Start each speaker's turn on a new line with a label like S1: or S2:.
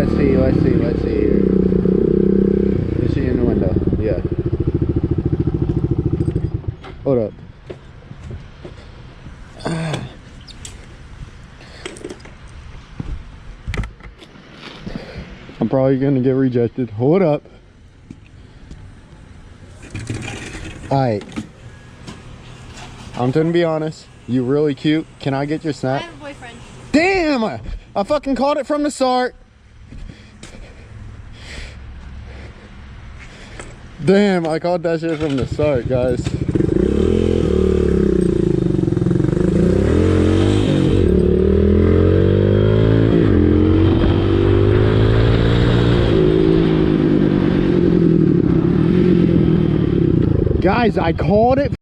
S1: let's see. Let's see here. Let's see in the window. Yeah. Hold up. I'm probably gonna get rejected. Hold up. Alright. I'm gonna be honest. You really cute. Can I get your
S2: I
S1: snap?
S2: have a boyfriend.
S1: Damn! I fucking caught it from the start. Damn, I caught that shit from the start, guys. Guys, I called it